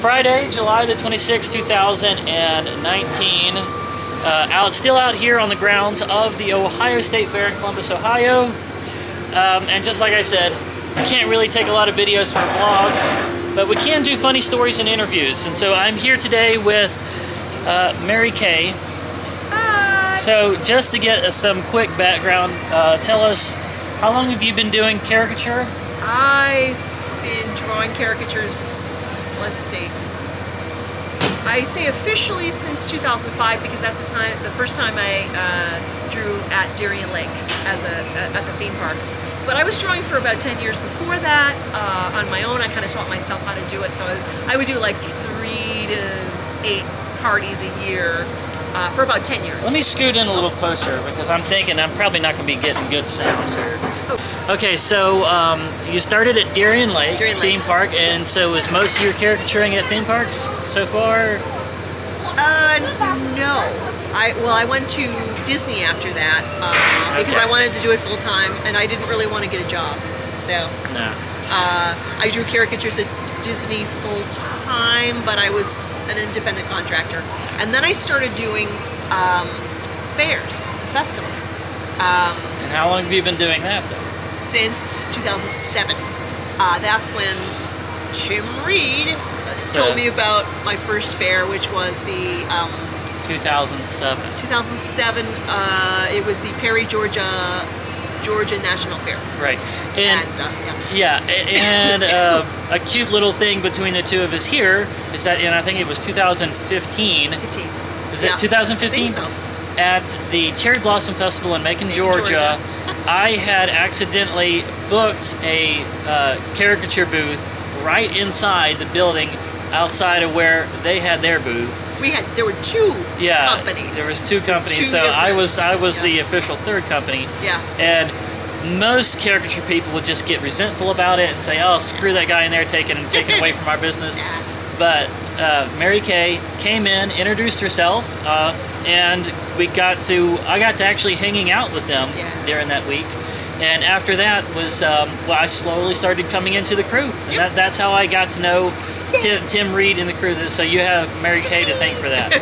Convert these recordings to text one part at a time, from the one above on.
Friday, July the 26th, 2019. Still out here on the grounds of the Ohio State Fair in Columbus, Ohio. And just like I said, we can't really take a lot of videos for vlogs, but we can do funny stories and interviews. And so I'm here today with Marykay. So just to get some quick background, tell us, how long have you been doing caricature? I've been drawing caricatures, let's see, I say officially since 2005 because that's the first time I drew at Darien Lake at the theme park. But I was drawing for about 10 years before that on my own. I kind of taught myself how to do it, so I would do like 3 to 8 parties a year for about 10 years. Let me scoot in a little closer because I'm thinking I'm probably not going to be getting good sound here. Oh. Okay, so you started at Darien Lake theme park, and yes. so is most of your caricaturing at theme parks so far? No. I went to Disney after that because I wanted to do it full time, and I didn't really want to get a job. So no. I drew caricatures at Disney full time, but I was an independent contractor. And then I started doing fairs, festivals. And how long have you been doing that then? Since 2007. That's when Tim Reed told me about my first fair, which was the 2007. 2007. It was the Perry, Georgia National Fair. Right. And a cute little thing between the two of us here is that, and I think it was 2015. Is it 2015? I think so. At the Cherry Blossom Festival in Macon, Georgia, I had accidentally booked a caricature booth right inside the building outside of where they had their booth. There were two companies. There was two companies, so I was the official third company. Yeah. And most caricature people would just get resentful about it and say, "Oh, screw that guy in there taking away from our business." But Marykay came in, introduced herself, and I got to actually hanging out with them during that week. And after that was, I slowly started coming into the crew. And that's how I got to know Tim Reed and the crew. So you have Marykay to thank for that.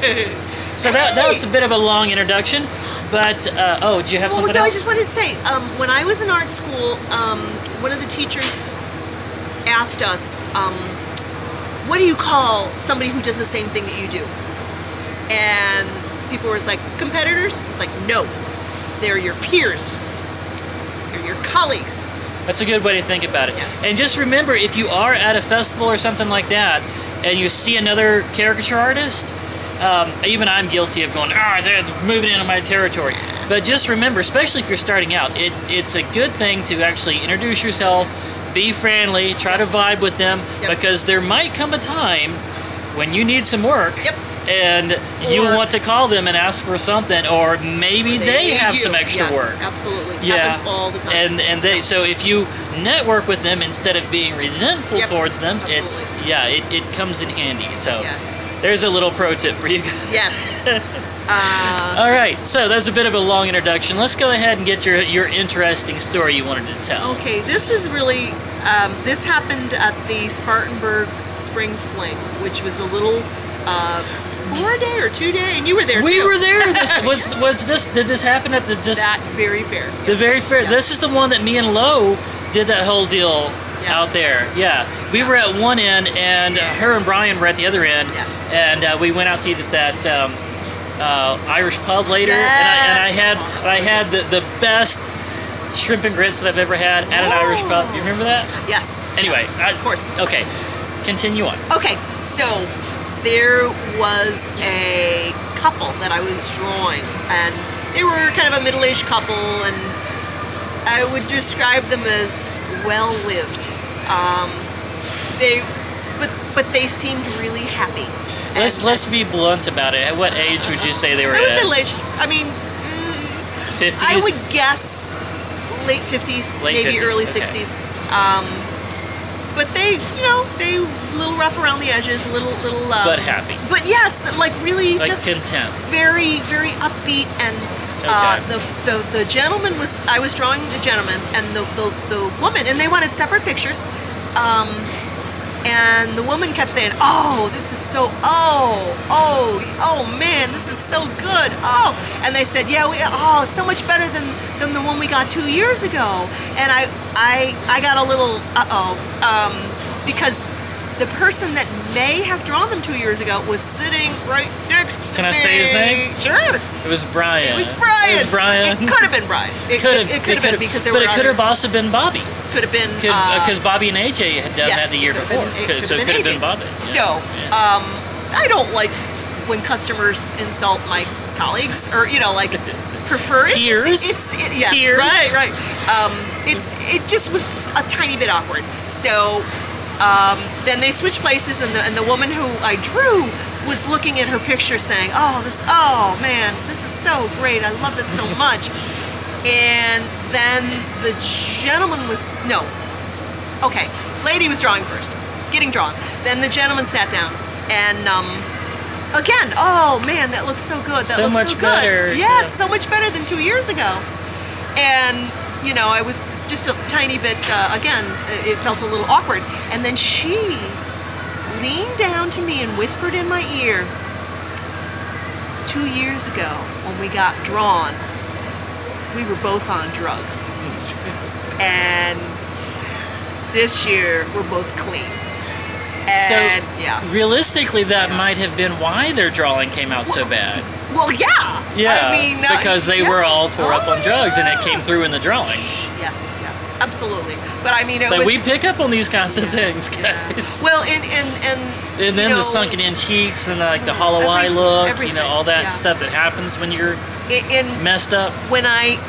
So that was a bit of a long introduction. But, do you have something else? I just wanted to say, when I was in art school, one of the teachers asked us, what do you call somebody who does the same thing that you do? And people were like, competitors? It's like, no, they're your peers. They're your colleagues. That's a good way to think about it. Yes. And just remember, if you are at a festival or something like that, and you see another caricature artist, even I'm guilty of going, they're moving into my territory. But just remember, especially if you're starting out, it's a good thing to actually introduce yourself, be friendly, try to vibe with them, because there might come a time when you need some work. And you want to call them and ask for something, or maybe they have some extra work. Absolutely. Happens all the time. And so if you network with them instead of being resentful towards them, it comes in handy. So there's a little pro tip for you guys. Yes. All right, so that's a bit of a long introduction. Let's go ahead and get your interesting story you wanted to tell. Okay, this is really, this happened at the Spartanburg Spring Fling, which was a little 4-day or 2-day, and you were there too. We were there. Did this happen at that very fair? The very fair. Yes. This is the one that me and Lo did that whole deal out there. Yeah, we were at one end, and her and Brian were at the other end. Yes. And we went out to eat at that Irish pub later, and I had the best shrimp and grits that I've ever had at an Irish pub. You remember that? Yes. Anyway, of course. Okay, continue on. Okay, so there was a couple that I was drawing, and they were kind of a middle-aged couple, and I would describe them as well-lived. But they seemed really happy. Let's be blunt about it. At what age would you say they were at? At? Middle-aged. I mean, 50s? I would guess late 50s, maybe 50s, early okay. 60s. But they, they a little rough around the edges, a little. But happy. But yes, like really just content. Very, very upbeat, and the gentleman I was drawing the gentleman and the woman, and they wanted separate pictures. And the woman kept saying, "Oh, this is so, oh man, this is so good, oh." And they said, "Yeah, so much better than the one we got 2 years ago." And I got a little, because the person that may have drawn them 2 years ago was sitting right next to me. Can I say his name? Sure. It was Brian. It was Brian. It was Brian. It could have been Brian. It could have been because there were. But it could have also been Bobby. Could have been because Bobby and AJ had done that the year before. So it could have been Bobby. Yeah. So I don't like when customers insult my colleagues or like prefer it. Peers. Yes. Peers. Right. It just was a tiny bit awkward. So. Then they switched places, and the woman who I drew was looking at her picture, saying, "Oh man, this is so great! I love this so much." And then the gentleman lady was drawing first, getting drawn. Then the gentleman sat down, and again, "Oh man, that looks so good! That looks so good! Better. Yes, so much better than 2 years ago." And I was just a tiny bit, again, it felt a little awkward. And then she leaned down to me and whispered in my ear, 2 years ago, when we got drawn, we were both on drugs. And this year, we're both clean. And, realistically, that might have been why their drawing came out so bad. Well, yeah. Yeah, I mean, because they were all tore up on drugs, and it came through in the drawing. Yes, absolutely. But I mean, it so was, we pick up on these kinds of things, guys. Yeah. Well, and then the sunken in cheeks and the hollow eye look, all that stuff that happens when you're messed up. When I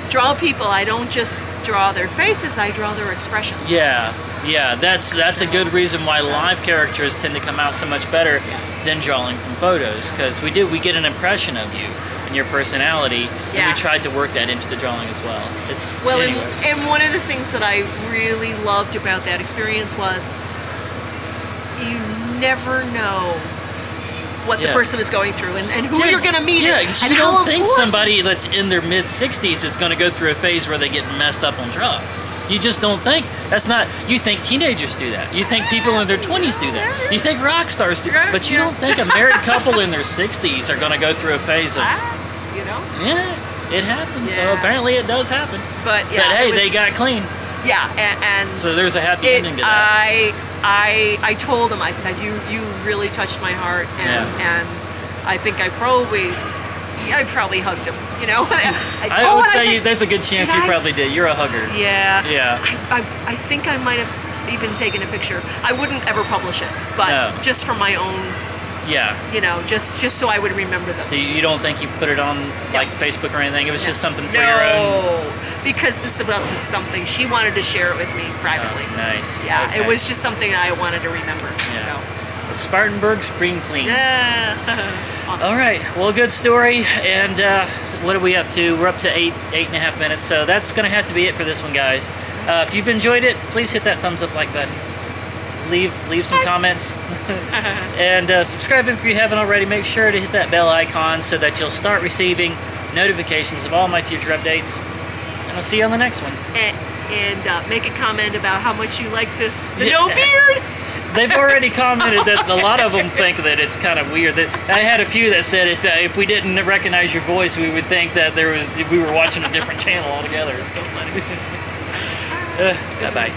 draw people, I don't just draw their faces; I draw their expressions. Yeah, that's a good reason why live characters tend to come out so much better than drawing from photos, because we get an impression of you and your personality, and we try to work that into the drawing as well. And one of the things that I really loved about that experience was you never know what the person is going through and who you're going to meet. Yeah, and you don't think somebody that's in their mid-60s is going to go through a phase where they get messed up on drugs. You just don't think. That's not. You think teenagers do that. You think people in their 20s do that. You think rock stars do. But you don't think a married couple in their 60s are going to go through a phase of. Yeah, it happens. So apparently it does happen. But hey, they got clean. Yeah, and so there's a happy ending to that. I told him, I said, you really touched my heart, and I think I probably hugged him, I would say there's a good chance you probably did. You're a hugger. Yeah. Yeah. I think I might have even taken a picture. I wouldn't ever publish it, but just for my own. Yeah. Just so I would remember them. So you don't think you put it on like Facebook or anything? It was just something for your own. No, because this wasn't something she wanted to share it with me privately. Oh, nice. Yeah, okay. It was just something I wanted to remember. Yeah. So. Spartanburg Spring Fleet. Yeah. Awesome. All right. Well, good story. And what are we up to? We're up to 8.5 minutes. So that's going to have to be it for this one, guys. If you've enjoyed it, please hit that thumbs up like button. Leave some comments. And subscribe if you haven't already. Make sure to hit that bell icon so that you'll start receiving notifications of all my future updates. And I'll see you on the next one. And make a comment about how much you like the no beard. They've already commented that a lot of them think that it's kind of weird. That I had a few that said if we didn't recognize your voice, we would think that we were watching a different channel altogether. It's so funny. Bye-bye.